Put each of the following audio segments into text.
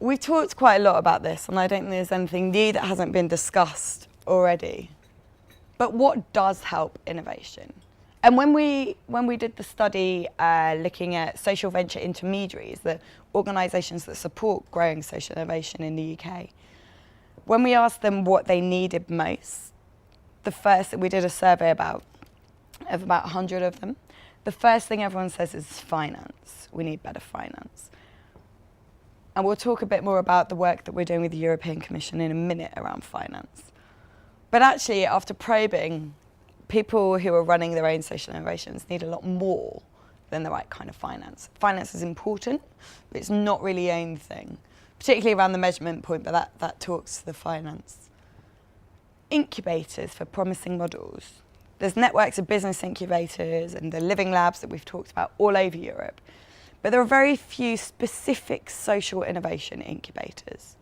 We've talked quite a lot about this, and I don't think there's anything new that hasn't been discussed already. But what does help innovation? And when we did the study looking at social venture intermediaries, the organisations that support growing social innovation in the UK, when we asked them what they needed most, we did a survey of about 100 of them. The first thing everyone says is finance. We need better finance. And we'll talk a bit more about the work that we're doing with the European Commission in a minute around finance. But actually, after probing, people who are running their own social innovations need a lot more than the right kind of finance. Finance is important, but it's not really the only thing, particularly around the measurement point, but that talks to the finance. Incubators for promising models. There's networks of business incubators and the living labs that we've talked about all over Europe. But there are very few specific social innovation incubators.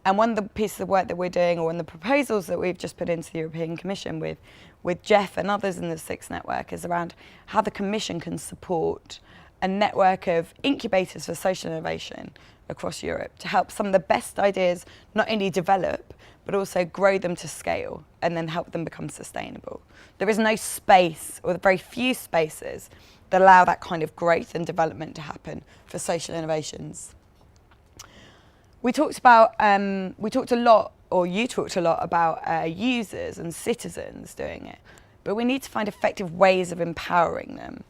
And one of the pieces of work that we're doing, or one of the proposals that we've just put into the European Commission with Jeff and others in the SIX network, is around how the Commission can support a network of incubators for social innovation across Europe to help some of the best ideas not only develop, but also grow them to scale and then help them become sustainable. There is no space, or very few spaces, that allow that kind of growth and development to happen for social innovations. We talked a lot, or you talked a lot about users and citizens doing it, but we need to find effective ways of empowering them.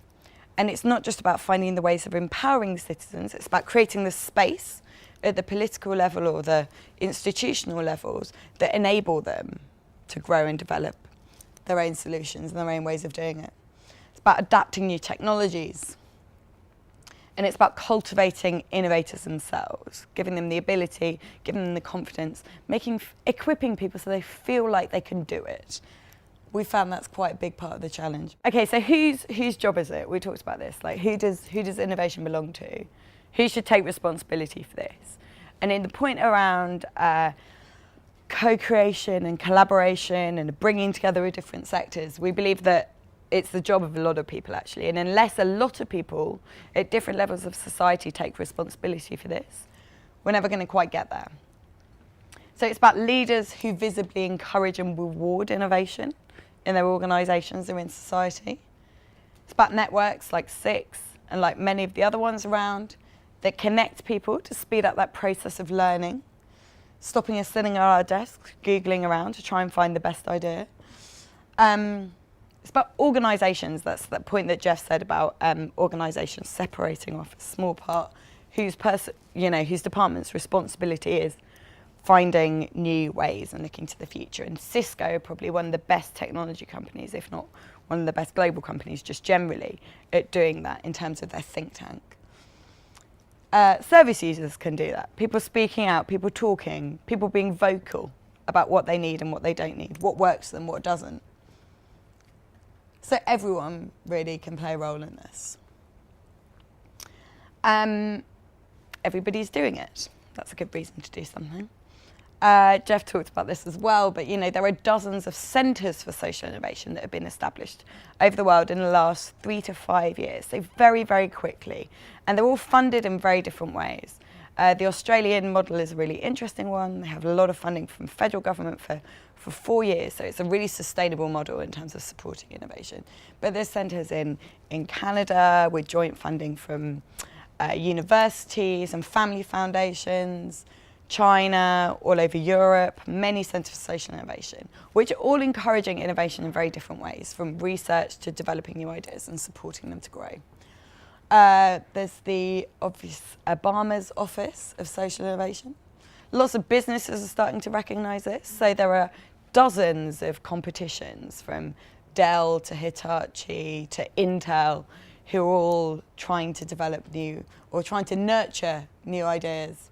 And it's not just about finding the ways of empowering citizens, it's about creating the space at the political level or the institutional levels that enable them to grow and develop their own solutions and their own ways of doing it. It's about adapting new technologies. And it's about cultivating innovators themselves, giving them the ability, giving them the confidence, equipping people so they feel like they can do it. We found that's quite a big part of the challenge. Okay, so whose job is it? We talked about this. Like, who does innovation belong to? Who should take responsibility for this? And in the point around co-creation and collaboration and bringing together of different sectors, we believe that it's the job of a lot of people, actually. And unless a lot of people at different levels of society take responsibility for this, we're never going to quite get there. So it's about leaders who visibly encourage and reward innovation in their organisations or in society. It's about networks like SIX and like many of the other ones around that connect people to speed up that process of learning, stopping us sitting at our desks, Googling around to try and find the best idea. It's about organisations. That's the point that Jeff said about organisations separating off a small part, whose department's responsibility is finding new ways and looking to the future. And Cisco, probably one of the best technology companies, if not one of the best global companies, just generally at doing that in terms of their think tank. Service users can do that. People speaking out, people talking, people being vocal about what they need and what they don't need, what works for them, what doesn't. So everyone really can play a role in this. Everybody's doing it. That's a good reason to do something. Jeff talked about this as well, but there are dozens of centres for social innovation that have been established over the world in the last 3 to 5 years, so very, very quickly. And they're all funded in very different ways. The Australian model is a really interesting one. They have a lot of funding from the federal government for 4 years, so it's a really sustainable model in terms of supporting innovation. But there's centres in Canada with joint funding from universities and family foundations, China, all over Europe, many centres for social innovation, which are all encouraging innovation in very different ways, from research to developing new ideas and supporting them to grow. There's the obvious Obama's Office of Social Innovation. Lots of businesses are starting to recognise this, so there are dozens of competitions from Dell to Hitachi to Intel who are all trying to develop new, or trying to nurture new ideas.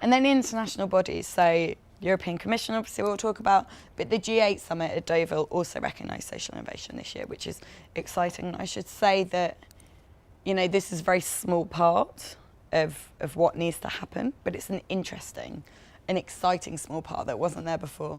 And then international bodies, so European Commission, obviously we'll talk about, but the G8 summit at Deauville also recognised social innovation this year, which is exciting. I should say that, this is a very small part of what needs to happen, but it's an interesting, an exciting small part that wasn't there before.